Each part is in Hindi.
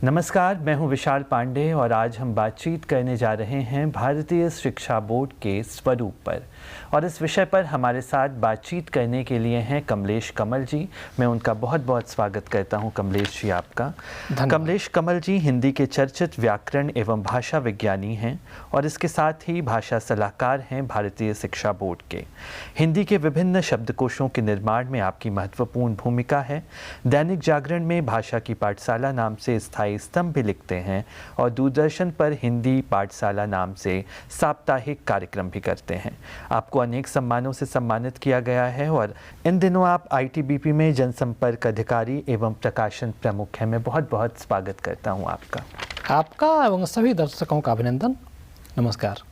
नमस्कार, मैं हूं विशाल पांडे और आज हम बातचीत करने जा रहे हैं भारतीय शिक्षा बोर्ड के स्वरूप पर। और इस विषय पर हमारे साथ बातचीत करने के लिए हैं कमलेश कमल जी। मैं उनका बहुत बहुत स्वागत करता हूं कमलेश जी आपका। कमलेश कमल जी हिंदी के चर्चित व्याकरण एवं भाषा विज्ञानी हैं और इसके साथ ही भाषा सलाहकार हैं भारतीय शिक्षा बोर्ड के। हिंदी के विभिन्न शब्दकोशों के निर्माण में आपकी महत्वपूर्ण भूमिका है। दैनिक जागरण में भाषा की पाठशाला नाम से स्थायी स्तंभ भी लिखते हैं और दूरदर्शन पर हिंदी पाठशाला नाम से साप्ताहिक कार्यक्रम भी करते हैं। आपको अनेक सम्मानों से सम्मानित किया गया है और इन दिनों आप आईटीबीपी में जनसंपर्क अधिकारी एवं प्रकाशन प्रमुख हैं। मैं बहुत बहुत स्वागत करता हूं आपका एवं सभी दर्शकों का अभिनंदन। नमस्कार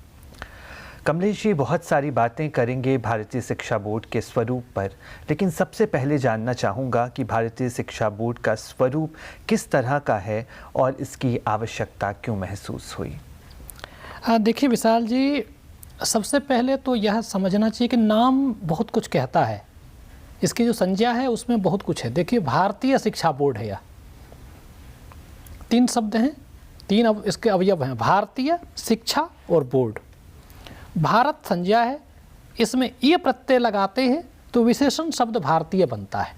कमलेश जी, बहुत सारी बातें करेंगे भारतीय शिक्षा बोर्ड के स्वरूप पर, लेकिन सबसे पहले जानना चाहूँगा कि भारतीय शिक्षा बोर्ड का स्वरूप किस तरह का है और इसकी आवश्यकता क्यों महसूस हुई? देखिए विशाल जी, सबसे पहले तो यह समझना चाहिए कि नाम बहुत कुछ कहता है। इसकी जो संज्ञा है उसमें बहुत कुछ है। देखिए, भारतीय शिक्षा बोर्ड है, यह 3 शब्द हैं, 3 इसके अवयव हैं, भारतीय, शिक्षा और बोर्ड। भारत संज्ञा है, इसमें ये प्रत्यय लगाते हैं तो विशेषण शब्द भारतीय बनता है।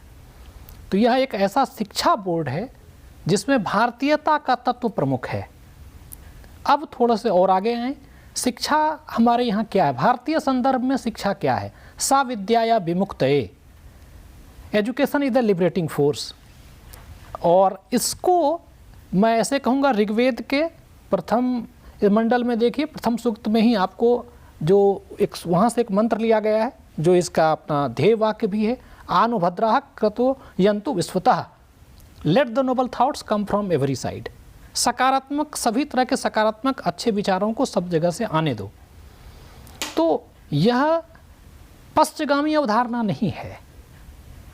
तो यह एक ऐसा शिक्षा बोर्ड है जिसमें भारतीयता का तत्व प्रमुख है। अब थोड़ा से और आगे आए, शिक्षा हमारे यहाँ क्या है? भारतीय संदर्भ में शिक्षा क्या है? सा विद्याया विमुक्तये, education is the liberating force. और इसको मैं ऐसे कहूँगा, ऋग्वेद के प्रथम मंडल में देखिए, प्रथम सूक्त में ही आपको जो एक वहाँ से एक मंत्र लिया गया है जो इसका अपना ध्येय वाक्य भी है, आनुभद्राः क्रतो यन्तु विश्वतः, let the noble thoughts come from every side. सकारात्मक, सभी तरह के सकारात्मक अच्छे विचारों को सब जगह से आने दो। तो यह पश्चगामी अवधारणा नहीं है,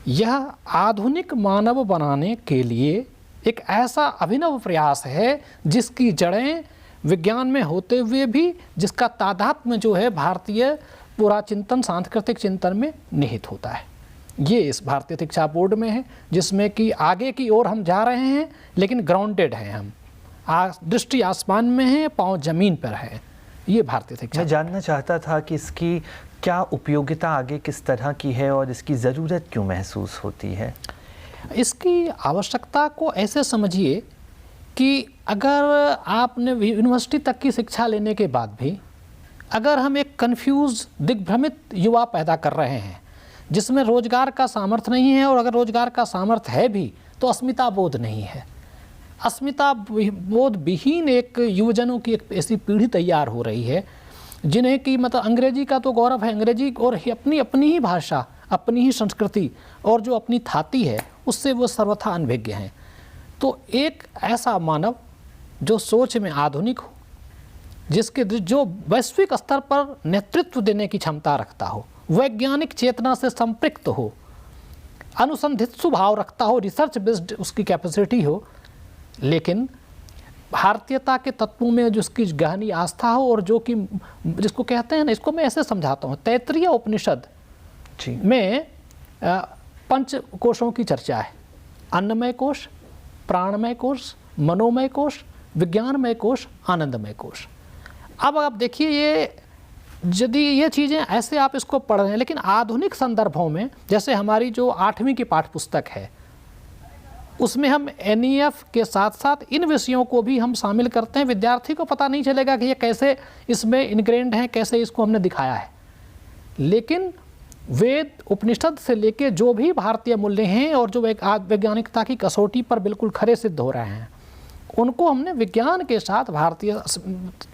यह आधुनिक मानव बनाने के लिए एक ऐसा अभिनव प्रयास है जिसकी जड़ें विज्ञान में होते हुए भी, जिसका तादात्म्य जो है भारतीय पूरा चिंतन, सांस्कृतिक चिंतन में निहित होता है। ये इस भारतीय शिक्षा बोर्ड में है, जिसमें कि आगे की ओर हम जा रहे हैं लेकिन ग्राउंडेड हैं हम, दृष्टि आसमान में है, पाँव जमीन पर है। ये भारतीय शिक्षा। मैं जानना चाहता था कि इसकी क्या उपयोगिता आगे किस तरह की है और इसकी ज़रूरत क्यों महसूस होती है? इसकी आवश्यकता को ऐसे समझिए कि अगर आपने यूनिवर्सिटी तक की शिक्षा लेने के बाद भी अगर हम एक कन्फ्यूज, दिग्भ्रमित युवा पैदा कर रहे हैं जिसमें रोजगार का सामर्थ्य नहीं है, और अगर रोजगार का सामर्थ्य है भी तो अस्मिता बोध नहीं है, अस्मिता बोध विहीन एक युवजनों की एक ऐसी पीढ़ी तैयार हो रही है जिन्हें कि मतलब अंग्रेजी का तो गौरव है, अंग्रेजी और अपनी ही भाषा, अपनी ही संस्कृति और जो अपनी थाती है उससे वो सर्वथा अनभिज्ञ हैं। तो एक ऐसा मानव जो सोच में आधुनिक हो, जिसके जो वैश्विक स्तर पर नेतृत्व देने की क्षमता रखता हो, वैज्ञानिक चेतना से संपृक्त हो, अनुसंधित स्वभाव रखता हो, रिसर्च बेस्ड उसकी कैपेसिटी हो, लेकिन भारतीयता के तत्वों में जो उसकी गहरी आस्था हो, और जो कि जिसको कहते हैं ना, इसको मैं ऐसे समझाता हूँ, तैत्तिरीय उपनिषद में 5 कोशों की चर्चा है, अन्नमय कोश, प्राणमय कोश, मनोमय कोश, विज्ञानमय कोश, आनंदमय कोश। अब आप देखिए, ये यदि ये चीज़ें ऐसे आप इसको पढ़ रहे हैं, लेकिन आधुनिक संदर्भों में जैसे हमारी जो 8वीं की पाठ्यपुस्तक है उसमें हम NEF के साथ साथ इन विषयों को भी हम शामिल करते हैं। विद्यार्थी को पता नहीं चलेगा कि ये कैसे इसमें इनग्रेंड हैं, कैसे इसको हमने दिखाया है, लेकिन वेद उपनिषद से लेके जो भी भारतीय मूल्य हैं और जो वैज्ञानिकता की कसौटी पर बिल्कुल खरे सिद्ध हो रहे हैं, उनको हमने विज्ञान के साथ भारतीय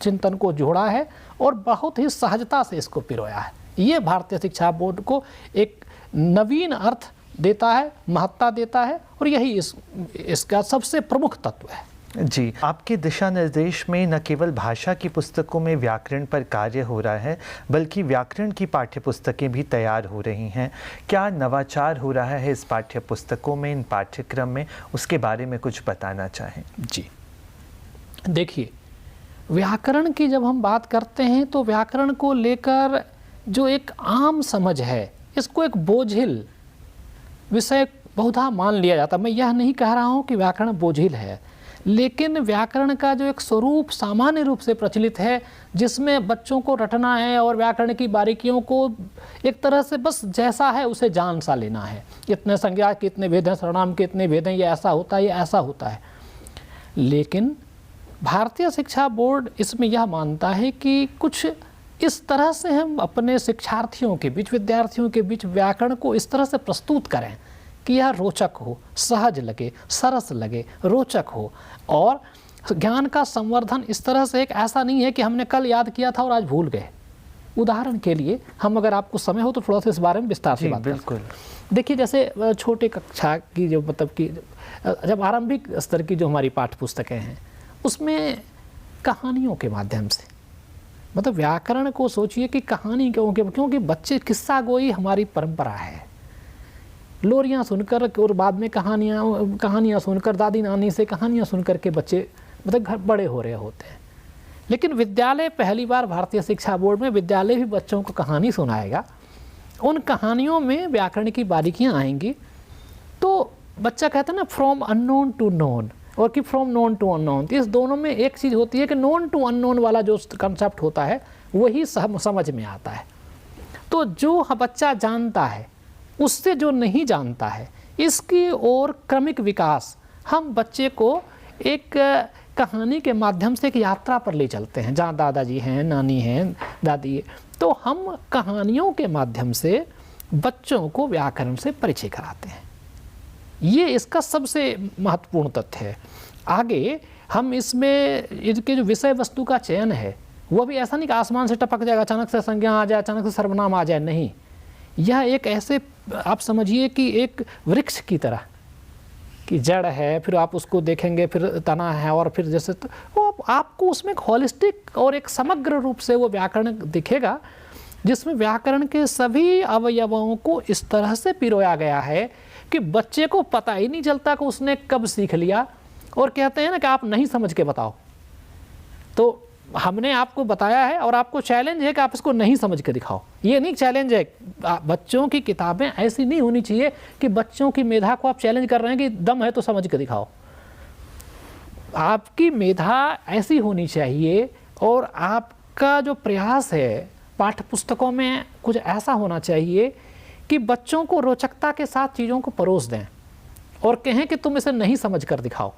चिंतन को जोड़ा है और बहुत ही सहजता से इसको पिरोया है। ये भारतीय शिक्षा बोर्ड को एक नवीन अर्थ देता है, महत्ता देता है, और यही इसका सबसे प्रमुख तत्व है। जी, आपके दिशा निर्देश में न केवल भाषा की पुस्तकों में व्याकरण पर कार्य हो रहा है, बल्कि व्याकरण की पाठ्य पुस्तकें भी तैयार हो रही हैं। क्या नवाचार हो रहा है इस पाठ्य पुस्तकों में, इन पाठ्यक्रम में, उसके बारे में कुछ बताना चाहें? जी, देखिए, व्याकरण की जब हम बात करते हैं तो व्याकरण को लेकर जो एक आम समझ है, इसको एक बोझिल विषय बहुधा मान लिया जाता। मैं यह नहीं कह रहा हूँ कि व्याकरण बोझिल है, लेकिन व्याकरण का जो एक स्वरूप सामान्य रूप से प्रचलित है, जिसमें बच्चों को रटना है और व्याकरण की बारीकियों को एक तरह से बस जैसा है उसे जान सा लेना है। इतने संज्ञा के इतने भेद हैं, सर्वनाम के इतने भेद हैं, ये ऐसा होता है, ये ऐसा होता है। लेकिन भारतीय शिक्षा बोर्ड इसमें यह मानता है कि कुछ इस तरह से हम अपने शिक्षार्थियों के बीच, विद्यार्थियों के बीच व्याकरण को इस तरह से प्रस्तुत करें कि यह रोचक हो, सहज लगे, सरस लगे, रोचक हो। और ज्ञान का संवर्धन इस तरह से एक ऐसा नहीं है कि हमने कल याद किया था और आज भूल गए। उदाहरण के लिए हम, अगर आपको समय हो तो थोड़ा सा इस बारे में विस्तार से बात बिल्कुल। देखिए, जैसे छोटे कक्षा की जो मतलब कि जब आरंभिक स्तर की जो हमारी पाठ्य पुस्तकें हैं, उसमें कहानियों के माध्यम से, मतलब व्याकरण को सोचिए कि कहानी क्योंकि बच्चे किस्सा गोई हमारी परंपरा है। लोरियाँ सुनकर और बाद में कहानियाँ सुनकर, दादी नानी से कहानियाँ सुनकर के बच्चे मतलब घर बड़े हो रहे होते हैं। लेकिन विद्यालय, पहली बार भारतीय शिक्षा बोर्ड में विद्यालय भी बच्चों को कहानी सुनाएगा। उन कहानियों में व्याकरण की बारीकियाँ आएंगी। तो बच्चा कहता है ना, फ्रॉम अननोन टू नोन, और कि फ्रॉम नोन टू अननोन। इस दोनों में एक चीज़ होती है कि नोन टू अननोन वाला जो कंसेप्ट होता है वही समझ में आता है। तो जो बच्चा जानता है उससे जो नहीं जानता है, इसकी ओर क्रमिक विकास हम बच्चे को एक कहानी के माध्यम से एक यात्रा पर ले चलते हैं, जहाँ दादाजी हैं, नानी हैं, दादी है। तो हम कहानियों के माध्यम से बच्चों को व्याकरण से परिचय कराते हैं। ये इसका सबसे महत्वपूर्ण तथ्य है। आगे हम इसमें इनके जो विषय वस्तु का चयन है, वह भी ऐसा नहीं कि आसमान से टपक जाएगा, अचानक से संज्ञा आ जाए, अचानक से सर्वनाम आ जाए, नहीं। यह एक ऐसे, आप समझिए कि एक वृक्ष की तरह कि जड़ है, फिर आप उसको देखेंगे, फिर तना है, और फिर जैसे वो आपको उसमें एक होलिस्टिक और एक समग्र रूप से वो व्याकरण दिखेगा, जिसमें व्याकरण के सभी अवयवों को इस तरह से पिरोया गया है कि बच्चे को पता ही नहीं चलता कि उसने कब सीख लिया। और कहते हैं ना कि आप नहीं समझ के बताओ, तो हमने आपको बताया है और आपको चैलेंज है कि आप इसको नहीं समझ के दिखाओ। ये नहीं चैलेंज है। बच्चों की किताबें ऐसी नहीं होनी चाहिए कि बच्चों की मेधा को आप चैलेंज कर रहे हैं कि दम है तो समझ के दिखाओ। आपकी मेधा ऐसी होनी चाहिए और आपका जो प्रयास है पाठ्य पुस्तकों में कुछ ऐसा होना चाहिए कि बच्चों को रोचकता के साथ चीज़ों को परोस दें और कहें कि तुम इसे नहीं समझ कर दिखाओ।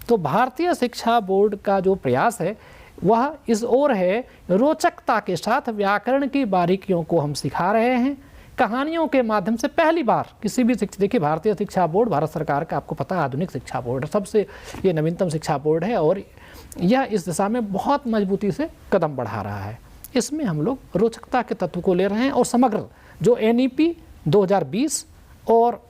तो भारतीय शिक्षा बोर्ड का जो प्रयास है वह इस ओर है, रोचकता के साथ व्याकरण की बारीकियों को हम सिखा रहे हैं कहानियों के माध्यम से। पहली बार किसी भी देखिए, भारतीय शिक्षा बोर्ड भारत सरकार का, आपको पता है, आधुनिक शिक्षा बोर्ड है, सबसे ये नवीनतम शिक्षा बोर्ड है और यह इस दिशा में बहुत मजबूती से कदम बढ़ा रहा है। इसमें हम लोग रोचकता के तत्व को ले रहे हैं और समग्र जो NEP 2020 और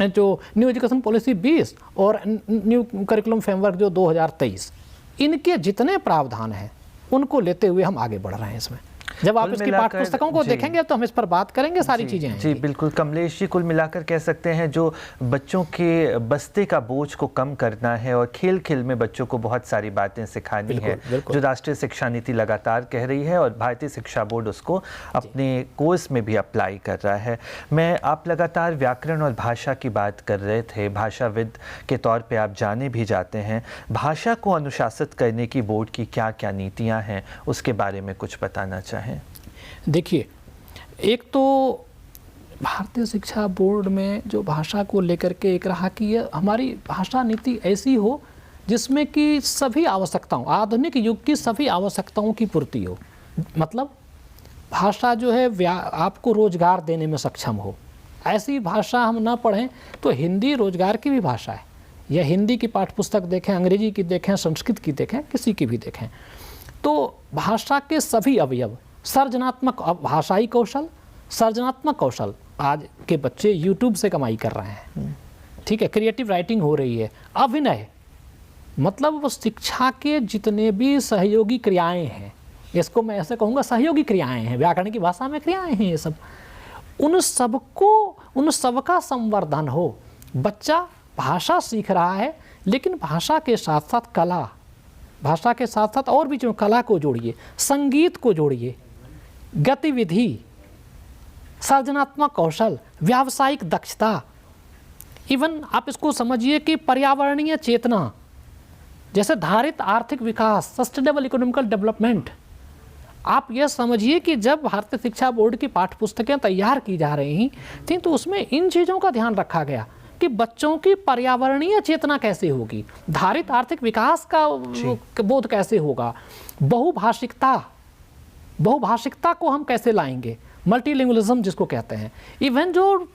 जो न्यू एजुकेशन पॉलिसी 20 और न्यू करिकुलम फ्रेमवर्क जो 2023, इनके जितने प्रावधान हैं उनको लेते हुए हम आगे बढ़ रहे हैं। इसमें जब आप इसकी पाठ्य पुस्तकों को देखेंगे तो हम इस पर बात करेंगे, सारी चीज़ें हैं। जी बिल्कुल कमलेश जी, कुल मिलाकर कह सकते हैं जो बच्चों के बस्ते का बोझ को कम करना है और खेल खेल में बच्चों को बहुत सारी बातें सिखानी है, जो राष्ट्रीय शिक्षा नीति लगातार कह रही है और भारतीय शिक्षा बोर्ड उसको अपने कोर्स में भी अप्लाई कर रहा है। आप लगातार व्याकरण और भाषा की बात कर रहे थे, भाषाविद के तौर पर आप जाने भी जाते हैं। भाषा को अनुशासित करने की बोर्ड की क्या क्या नीतियाँ हैं, उसके बारे में कुछ बताना चाहें? देखिए, एक तो भारतीय शिक्षा बोर्ड में जो भाषा को लेकर के एक रहा कि ये हमारी भाषा नीति ऐसी हो जिसमें कि सभी आवश्यकताओं, आधुनिक युग की सभी आवश्यकताओं की पूर्ति हो। मतलब भाषा जो है आपको रोजगार देने में सक्षम हो। ऐसी भाषा हम ना पढ़ें तो हिंदी रोजगार की भी भाषा है। यह हिंदी की पाठ्यपुस्तक देखें, अंग्रेजी की देखें, संस्कृत की देखें, किसी की भी देखें, तो भाषा के सभी अवयव, सर्जनात्मक भाषाई कौशल, सर्जनात्मक कौशल, आज के बच्चे YouTube से कमाई कर रहे हैं, ठीक है, क्रिएटिव राइटिंग हो रही है, अभिनय, मतलब वो शिक्षा के जितने भी सहयोगी क्रियाएं हैं, इसको मैं ऐसे कहूँगा सहयोगी क्रियाएं हैं, व्याकरण की भाषा में क्रियाएं हैं ये सब, उन सबका संवर्धन हो। बच्चा भाषा सीख रहा है लेकिन भाषा के साथ साथ कला, भाषा के साथ साथ और भी जो कला को जोड़िए, संगीत को जोड़िए, गतिविधि, सर्जनात्मक कौशल, व्यावसायिक दक्षता, इवन आप इसको समझिए कि पर्यावरणीय चेतना, जैसे धारित आर्थिक विकास, सस्टेनेबल इकोनॉमिकल डेवलपमेंट। आप यह समझिए कि जब भारतीय शिक्षा बोर्ड की पाठ्यपुस्तकें तैयार की जा रही थी तो उसमें इन चीज़ों का ध्यान रखा गया कि बच्चों की पर्यावरणीय चेतना कैसे होगी, धारित आर्थिक विकास का बोध कैसे होगा, बहुभाषिकता को हम कैसे लाएंगे, मल्टीलिंगुअलिज्म जिसको कहते हैं। इवन जो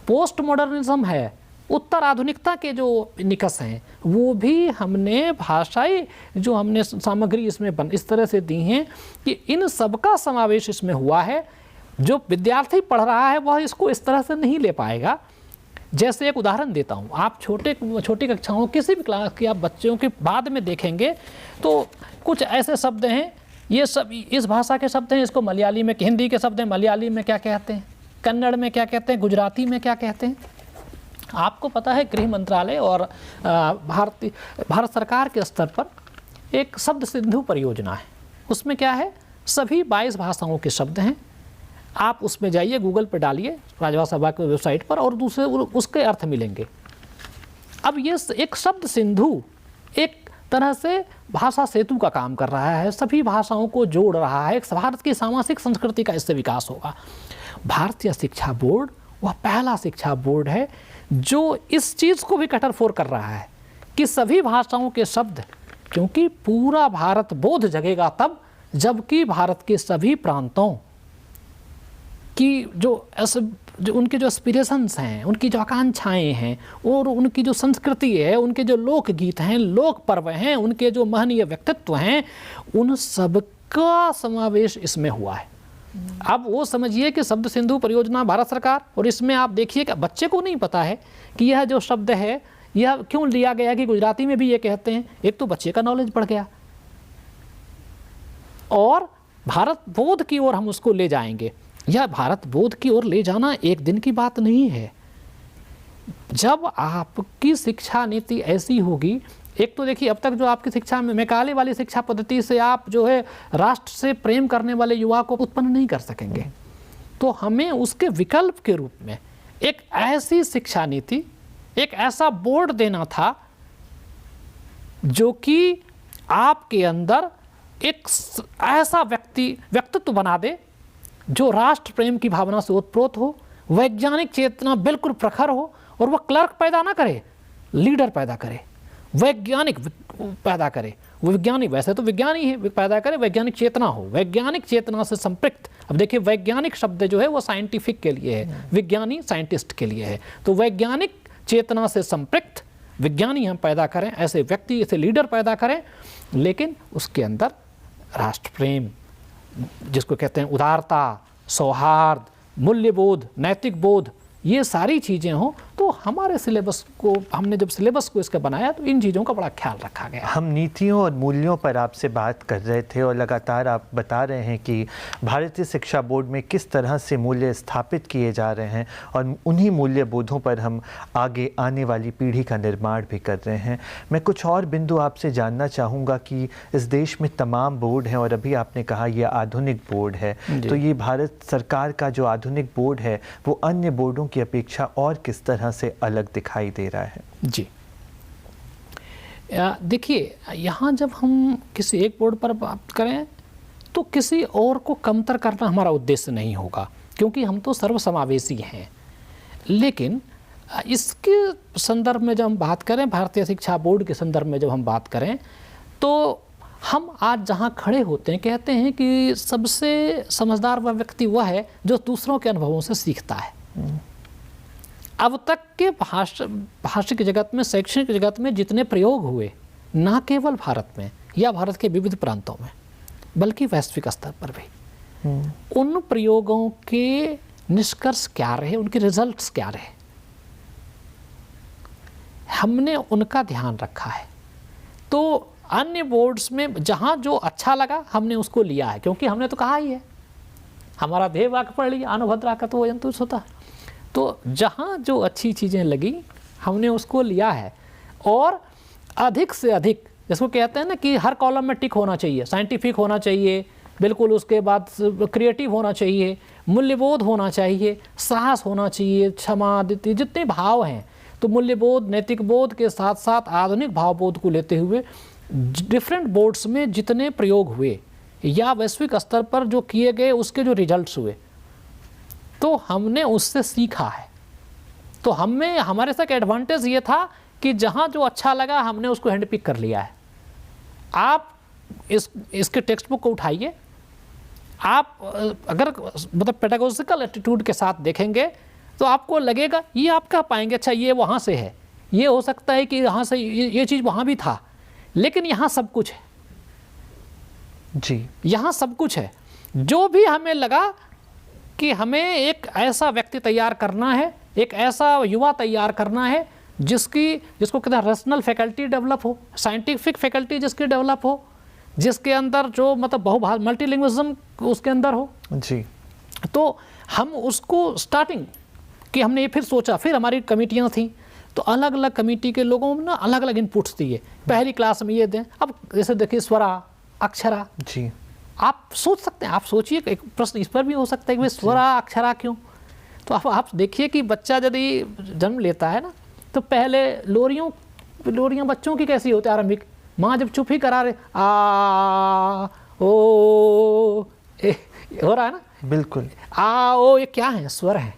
पोस्ट मॉडर्निज्म है, उत्तर आधुनिकता के जो निकष हैं, वो भी हमने भाषाई जो हमने सामग्री इसमें इस तरह से दी हैं कि इन सबका समावेश इसमें हुआ है। जो विद्यार्थी पढ़ रहा है वह इसको इस तरह से नहीं ले पाएगा। जैसे एक उदाहरण देता हूँ, आप छोटी कक्षाओं किसी भी क्लास की आप बच्चों के बाद में देखेंगे तो कुछ ऐसे शब्द हैं, ये सब इस भाषा के शब्द हैं, इसको मलयाली में, हिंदी के शब्द हैं, मलयाली में क्या कहते हैं, कन्नड़ में क्या कहते हैं, गुजराती में क्या कहते हैं। आपको पता है गृह मंत्रालय और भारत सरकार के स्तर पर एक शब्द सिंधु परियोजना है। उसमें क्या है, सभी 22 भाषाओं के शब्द हैं। आप उसमें जाइए, गूगल पर डालिए राजभाषा सभा की वेबसाइट पर, और दूसरे उसके अर्थ मिलेंगे। अब ये एक शब्द सिंधु एक तरह से भाषा सेतु का काम कर रहा है, सभी भाषाओं को जोड़ रहा है। भारत की सामाजिक संस्कृति का इससे विकास होगा। भारतीय शिक्षा बोर्ड वह पहला शिक्षा बोर्ड है जो इस चीज़ को भी कटरफोर कर रहा है कि सभी भाषाओं के शब्द, क्योंकि पूरा भारत बोध जगेगा तब जबकि भारत के सभी प्रांतों की जो उनके जो एस्पिरेशंस हैं, उनकी जो आकांक्षाएं हैं और उनकी जो संस्कृति है, उनके जो लोकगीत हैं, लोक पर्व हैं, उनके जो महनीय व्यक्तित्व हैं, उन सब का समावेश इसमें हुआ है। अब वो समझिए कि शब्द सिंधु परियोजना भारत सरकार, और इसमें आप देखिए कि बच्चे को नहीं पता है कि यह जो शब्द है यह क्यों लिया गया कि गुजराती में भी ये कहते हैं। एक तो बच्चे का नॉलेज बढ़ गया और भारत बोध की ओर हम उसको ले जाएंगे। यह भारत बोध की ओर ले जाना एक दिन की बात नहीं है। जब आपकी शिक्षा नीति ऐसी होगी, एक तो देखिए अब तक जो आपकी शिक्षा में मैकाले वाली शिक्षा पद्धति से आप जो है राष्ट्र से प्रेम करने वाले युवा को उत्पन्न नहीं कर सकेंगे। तो हमें उसके विकल्प के रूप में एक ऐसी शिक्षा नीति, एक ऐसा बोर्ड देना था जो कि आपके अंदर एक ऐसा व्यक्तित्व बना दे जो राष्ट्र प्रेम की भावना से ओतप्रोत हो, वैज्ञानिक चेतना बिल्कुल प्रखर हो, और वह क्लर्क पैदा ना करे, लीडर पैदा करे, वैज्ञानिक पैदा करे। वो वैज्ञानिक वैसे तो विज्ञानी है, पैदा करे, वैज्ञानिक चेतना हो, वैज्ञानिक चेतना से संपृक्त। अब देखिए वैज्ञानिक शब्द जो है वो साइंटिफिक के लिए है, विज्ञानी साइंटिस्ट के लिए है। तो वैज्ञानिक चेतना से संपृक्त विज्ञानी हम पैदा करें, ऐसे व्यक्ति, ऐसे लीडर पैदा करें, लेकिन उसके अंदर राष्ट्र प्रेम जिसको कहते हैं, उदारता, सौहार्द, मूल्यबोध, नैतिक बोध, ये सारी चीज़ें हों। तो हमारे सिलेबस को, हमने जब सिलेबस को इसका बनाया तो इन चीज़ों का बड़ा ख्याल रखा गया। हम नीतियों और मूल्यों पर आपसे बात कर रहे थे और लगातार आप बता रहे हैं कि भारतीय शिक्षा बोर्ड में किस तरह से मूल्य स्थापित किए जा रहे हैं और उन्हीं मूल्यबोधों पर हम आगे आने वाली पीढ़ी का निर्माण भी कर रहे हैं। मैं कुछ और बिंदु आपसे जानना चाहूँगा कि इस देश में तमाम बोर्ड हैं और अभी आपने कहा ये आधुनिक बोर्ड है, तो ये भारत सरकार का जो आधुनिक बोर्ड है वो अन्य बोर्डों की अपेक्षा और किस तरह से अलग दिखाई दे रहा है? जी देखिए, यहाँ जब हम किसी एक बोर्ड पर बात करें तो किसी और को कमतर करना हमारा उद्देश्य नहीं होगा, क्योंकि हम तो सर्वसमावेशी हैं। लेकिन इसके संदर्भ में जब हम बात करें, भारतीय शिक्षा बोर्ड के संदर्भ में जब हम बात करें, तो हम आज जहाँ खड़े होते हैं कहते हैं कि सबसे समझदार वह व्यक्ति वह है जो दूसरों के अनुभवों से सीखता है। अब तक के भाषिक जगत में, शैक्षणिक जगत में जितने प्रयोग हुए, ना केवल भारत में या भारत के विविध प्रांतों में, बल्कि वैश्विक स्तर पर भी, उन प्रयोगों के निष्कर्ष क्या रहे, उनके रिजल्ट्स क्या रहे, हमने उनका ध्यान रखा है। तो अन्य बोर्ड्स में जहाँ जो अच्छा लगा हमने उसको लिया है, क्योंकि हमने तो कहा ही है, हमारा ध्येय वाक्य पढ़ लिया, अनुभद्रा का तो जंतु होता। तो जहाँ जो अच्छी चीज़ें लगी हमने उसको लिया है, और अधिक से अधिक, जिसको कहते हैं ना कि हर कॉलम में टिक होना चाहिए, साइंटिफिक होना चाहिए बिल्कुल, उसके बाद क्रिएटिव होना चाहिए, मूल्यबोध होना चाहिए, साहस होना चाहिए, क्षमा, जितने भाव हैं, तो मूल्यबोध, नैतिक बोध के साथ साथ आधुनिक भावबोध को लेते हुए डिफरेंट बोर्ड्स में जितने प्रयोग हुए या वैश्विक स्तर पर जो किए गए उसके जो रिजल्ट्स हुए, तो हमने उससे सीखा है। तो हमारे साथ एडवांटेज ये था कि जहाँ जो अच्छा लगा हमने उसको हैंड पिक कर लिया है। आप इसके टेक्स्ट बुक को उठाइए, आप अगर मतलब पेडागोजिकल एटीट्यूड के साथ देखेंगे तो आपको लगेगा, ये आप कह पाएंगे अच्छा ये वहाँ से है, ये हो सकता है कि यहाँ से ये चीज़ वहाँ भी था, लेकिन यहाँ सब कुछ है जी, यहाँ सब कुछ है। जो भी हमें लगा कि हमें एक ऐसा व्यक्ति तैयार करना है, एक ऐसा युवा तैयार करना है जिसको कहते हैं रैशनल फैकल्टी डेवलप हो, साइंटिफिक फैकल्टी जिसकी डेवलप हो, जिसके अंदर जो मतलब मल्टीलिंग्विज्म उसके अंदर हो जी, तो हम उसको स्टार्टिंग कि हमने ये फिर सोचा, फिर हमारी कमेटियाँ थीं तो अलग अलग कमेटी के लोगों ने ना अलग अलग इनपुट्स दिए। पहली क्लास में ये दें, अब जैसे देखिए स्वरा, अक्षरा, जी, आप सोच सकते हैं, आप सोचिए एक प्रश्न इस पर भी हो सकता है कि भाई स्वरा अक्षरा क्यों। तो आप देखिए कि बच्चा यदि जन्म लेता है ना तो पहले लोरियाँ बच्चों की कैसी होती है आरंभिक, माँ जब चुप ही करा रहे आ ओ ए, हो रहा है ना, बिल्कुल, आ ओ, ये क्या है, स्वर है।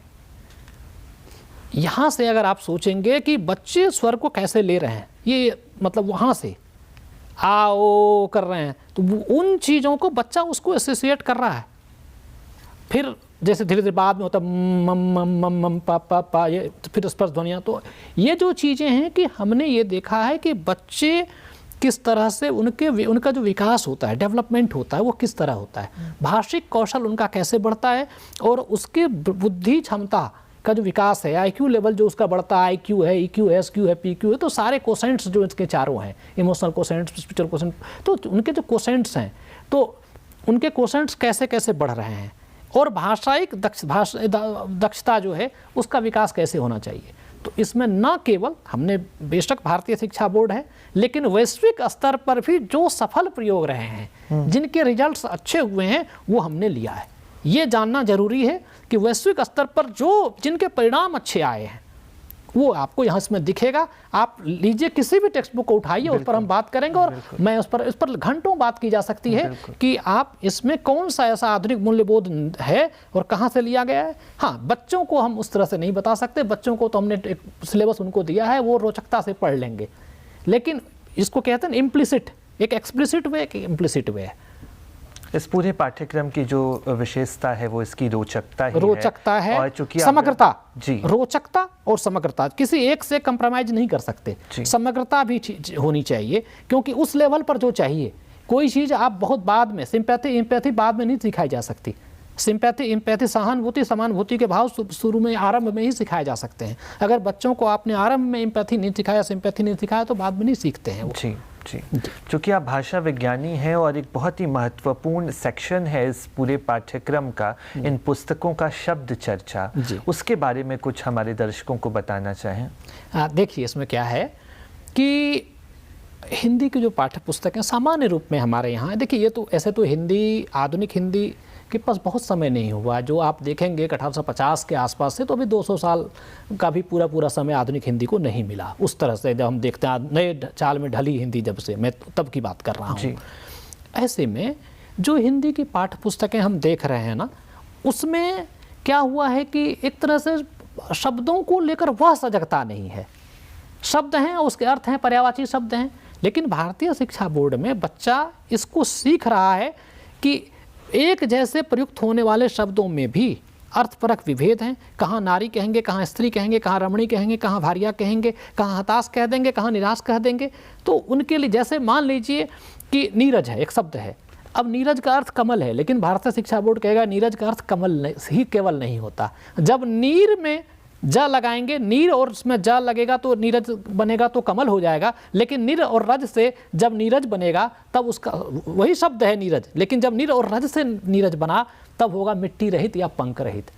यहाँ से अगर आप सोचेंगे कि बच्चे स्वर को कैसे ले रहे हैं, ये मतलब वहाँ से आ ओ कर रहे हैं, तो उन चीज़ों को बच्चा उसको एसोसिएट कर रहा है। फिर जैसे धीरे धीरे बाद में होता मम मम मम मम पा पा पा, ये फिर स्पर्श ध्वनियाँ। तो ये जो चीज़ें हैं कि हमने ये देखा है कि बच्चे किस तरह से उनका जो विकास होता है, डेवलपमेंट होता है, वो किस तरह होता है, भाषिक कौशल उनका कैसे बढ़ता है, और उसके बुद्धि क्षमता का जो विकास है, आईक्यू लेवल जो उसका बढ़ता है, आईक्यू है, ईक्यू है, एसक्यू है, पीक्यू है, तो सारे कोसेंट्स जो इसके चारों हैं, इमोशनल कोसेंट्स, स्पिरिचुअल कोसेंट, तो उनके जो कोसेंट्स हैं तो उनके कोसेंट्स कैसे कैसे बढ़ रहे हैं, और भाषायिक दक्षता जो है उसका विकास कैसे होना चाहिए। तो इसमें न केवल हमने, बेशक भारतीय शिक्षा बोर्ड है, लेकिन वैश्विक स्तर पर भी जो सफल प्रयोग रहे हैं, जिनके रिजल्ट्स अच्छे हुए हैं, वो हमने लिया है। ये जानना जरूरी है कि वैश्विक स्तर पर जिनके परिणाम अच्छे आए हैं वो आपको यहाँ इसमें दिखेगा। आप लीजिए किसी भी टेक्स्ट बुक को उठाइए, उस पर हम बात करेंगे, और मैं इस पर घंटों बात की जा सकती है कि आप इसमें कौन सा ऐसा आधुनिक मूल्यबोध है और कहाँ से लिया गया है। हाँ, बच्चों को हम उस तरह से नहीं बता सकते, बच्चों को तो हमने एक सिलेबस उनको दिया है, वो रोचकता से पढ़ लेंगे, लेकिन इसको कहते हैं इम्प्लिसिट, एक एक्सप्लिसिट वे, एक इम्प्लिसिट वे है। इस पूरे पाठ्यक्रम की जो विशेषता है वो इसकी रोचकता ही रोचकता है, और चूंकि समग्रता, जी, रोचकता और समग्रता, किसी एक से कंप्रोमाइज नहीं कर सकते, समग्रता भी होनी चाहिए, क्योंकि उस लेवल पर जो चाहिए, कोई चीज़ आप बहुत बाद में, सिंपैथी इम्पैथी बाद में नहीं सिखाई जा सकती। सिंपैथी इम्पैथी, सहानुभूति समानुभूति के भाव शुरू में, आरंभ में ही सिखाए जा सकते हैं। अगर बच्चों को आपने आरंभ में इम्पैथी नहीं सिखाया, सिंपैथी नहीं सिखाया, तो बाद में नहीं सीखते हैं वो। जी जी, चूँकि आप भाषा विज्ञानी हैं और एक बहुत ही महत्वपूर्ण सेक्शन है इस पूरे पाठ्यक्रम का इन पुस्तकों का शब्द चर्चा, उसके बारे में कुछ हमारे दर्शकों को बताना चाहें। हाँ, देखिए इसमें क्या है कि हिंदी की जो पाठ्य पुस्तक हैं सामान्य रूप में हमारे यहाँ, देखिए ये तो ऐसे तो हिंदी, आधुनिक हिंदी के पास बहुत समय नहीं हुआ। जो आप देखेंगे 1850 के आसपास से, तो अभी 200 साल का भी पूरा समय आधुनिक हिंदी को नहीं मिला उस तरह से। जब हम देखते हैं नए चाल में ढली हिंदी, जब से मैं तब की बात कर रहा हूँ। ऐसे में जो हिंदी की पाठ्य पुस्तकें हम देख रहे हैं ना, उसमें क्या हुआ है कि एक तरह से शब्दों को लेकर वह सजगता नहीं है। शब्द हैं, उसके अर्थ हैं, पर्यायवाची शब्द हैं, लेकिन भारतीय शिक्षा बोर्ड में बच्चा इसको सीख रहा है कि एक जैसे प्रयुक्त होने वाले शब्दों में भी अर्थपरक विभेद हैं। कहाँ नारी कहेंगे, कहाँ स्त्री कहेंगे, कहाँ रमणी कहेंगे, कहाँ भारिया कहेंगे, कहाँ हताश कह देंगे, कहाँ निराश कह देंगे। तो उनके लिए जैसे मान लीजिए कि नीरज है, एक शब्द है, अब नीरज का अर्थ कमल है, लेकिन भारतीय शिक्षा बोर्ड कहेगा नीरज का अर्थ कमल ही केवल नहीं होता। जब नीर में जा लगाएंगे, नीर और उसमें जा लगेगा तो नीरज बनेगा, तो कमल हो जाएगा। लेकिन नीर और रज से जब नीरज बनेगा तब उसका वही शब्द है नीरज, लेकिन जब नीर और रज से नीरज बना तब होगा मिट्टी रहित या पंख रहित।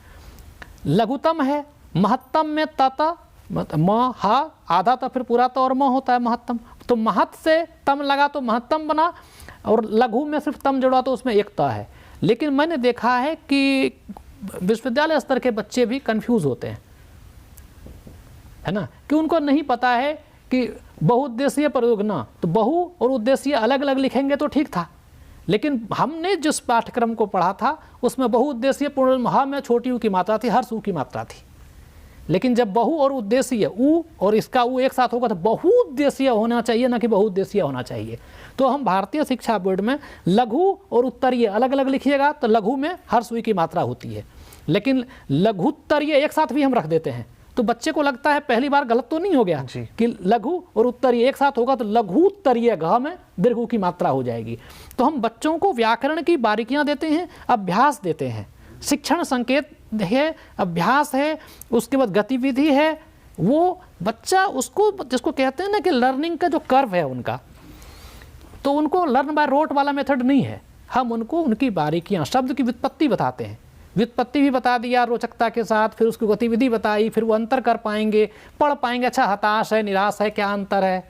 लघुतम है, महत्तम में तता म हा आधा तो फिर पूरा तो और म होता है महत्तम, तो महत से तम लगा तो महत्तम बना, और लघु में सिर्फ तम जोड़ा तो उसमें एकता है। लेकिन मैंने देखा है कि विश्वविद्यालय स्तर के बच्चे भी कंफ्यूज होते हैं। है ना, कि उनको नहीं पता है कि बहुउद्देशीय प्रयोग ना, तो बहु और उद्देशीय अलग अलग लिखेंगे तो ठीक था, लेकिन हमने जिस पाठ्यक्रम को पढ़ा था उसमें बहुउद्देशीय पूर्ण हा में छोटी ऊ की मात्रा थी, हर्ष ऊ की मात्रा थी। लेकिन जब बहु और उद्देशीय ऊ और इसका ऊ एक साथ होगा तो बहुउद्देशीय होना चाहिए, ना कि बहुउद्देशीय होना चाहिए। तो हम भारतीय शिक्षा बोर्ड में लघु और उत्तरीय अलग अलग लिखिएगा तो लघु में हर्ष ऊ की मात्रा होती है, लेकिन लघुत्तरीय एक साथ भी हम रख देते हैं तो बच्चे को लगता है पहली बार गलत तो नहीं हो गया कि लघु और उत्तरीय एक साथ होगा तो लघुत्तरीय घ में दीर्घ की मात्रा हो जाएगी। तो हम बच्चों को व्याकरण की बारीकियां देते हैं, अभ्यास देते हैं, शिक्षण संकेत है, अभ्यास है, उसके बाद गतिविधि है। वो बच्चा उसको जिसको कहते हैं ना कि लर्निंग का जो कर्व है उनका, तो उनको लर्न बाय रोट वाला मेथड नहीं है। हम उनको उनकी बारीकियां, शब्द की व्युत्पत्ति बताते हैं, व्युत्पत्ति भी बता दिया रोचकता के साथ, फिर उसकी गतिविधि बताई, फिर वो अंतर कर पाएंगे, पढ़ पाएंगे। अच्छा हताश है, निराश है, क्या अंतर है,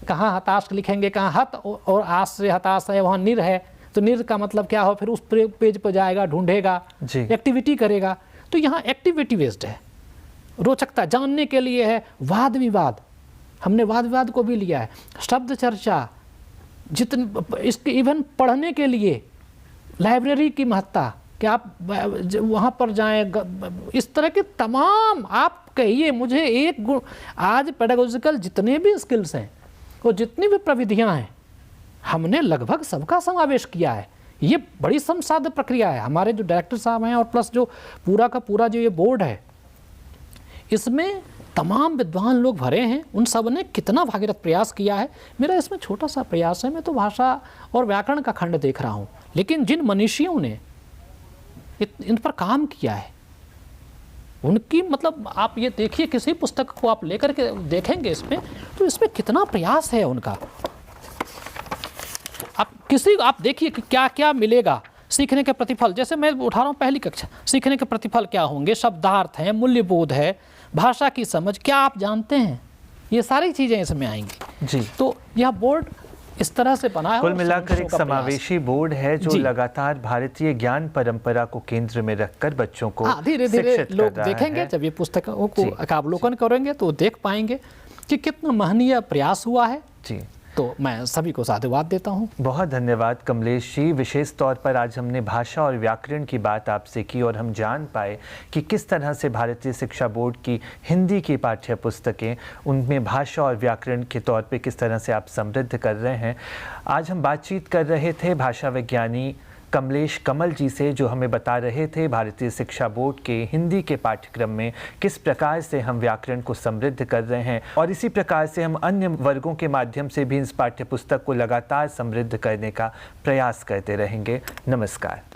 कहाँ हताश लिखेंगे, कहाँ हत और आस से हताश है, वहाँ निर है तो निर का मतलब क्या हो, फिर उस पेज पर जाएगा, ढूंढेगा, एक्टिविटी करेगा। तो यहाँ एक्टिविटी बेस्ड है, रोचकता जानने के लिए है। वाद विवाद, हमने वाद विवाद को भी लिया है, शब्द चर्चा, जितने इसके इवन पढ़ने के लिए लाइब्रेरी की महत्ता कि आप वहाँ पर जाएं, इस तरह के तमाम आप कहिए मुझे एक गुण। आज पेडागोजिकल जितने भी स्किल्स हैं और जितनी भी प्रविधियाँ हैं हमने लगभग सबका समावेश किया है। ये बड़ी संसाध्य प्रक्रिया है। हमारे जो डायरेक्टर साहब हैं और प्लस जो पूरा का पूरा जो ये बोर्ड है, इसमें तमाम विद्वान लोग भरे हैं, उन सब ने कितना भागीरथ प्रयास किया है। मेरा इसमें छोटा सा प्रयास है, मैं तो भाषा और व्याकरण का खंड देख रहा हूँ, लेकिन जिन मनीषियों ने इन पर काम किया है उनकी, मतलब आप ये देखिए किसी पुस्तक को आप लेकर के देखेंगे इसमें, तो इसमें कितना प्रयास है उनका। आप देखिए कि क्या क्या मिलेगा सीखने के प्रतिफल। जैसे मैं उठा रहा हूँ पहली कक्षा, सीखने के प्रतिफल क्या होंगे, शब्दार्थ है, मूल्यबोध है, भाषा की समझ, क्या आप जानते हैं, ये सारी चीज़ें इसमें आएंगी जी। तो यह बोर्ड इस तरह से बना है, कुल मिलाकर एक समावेशी बोर्ड है जो लगातार भारतीय ज्ञान परंपरा को केंद्र में रखकर बच्चों को धीरे धीरे लोग देखेंगे। जब ये पुस्तकों को अवलोकन करेंगे तो देख पाएंगे कि कितना महनीय प्रयास हुआ है जी। तो मैं सभी को साधुवाद देता हूँ। बहुत धन्यवाद कमलेश जी। विशेष तौर पर आज हमने भाषा और व्याकरण की बात आपसे की और हम जान पाए कि किस तरह से भारतीय शिक्षा बोर्ड की हिंदी की पाठ्य पुस्तकें, उनमें भाषा और व्याकरण के तौर पे किस तरह से आप समृद्ध कर रहे हैं। आज हम बातचीत कर रहे थे भाषा विज्ञानी कमलेश कमल जी से, जो हमें बता रहे थे भारतीय शिक्षा बोर्ड के हिंदी के पाठ्यक्रम में किस प्रकार से हम व्याकरण को समृद्ध कर रहे हैं और इसी प्रकार से हम अन्य वर्गों के माध्यम से भी इस पाठ्य पुस्तक को लगातार समृद्ध करने का प्रयास करते रहेंगे। नमस्कार।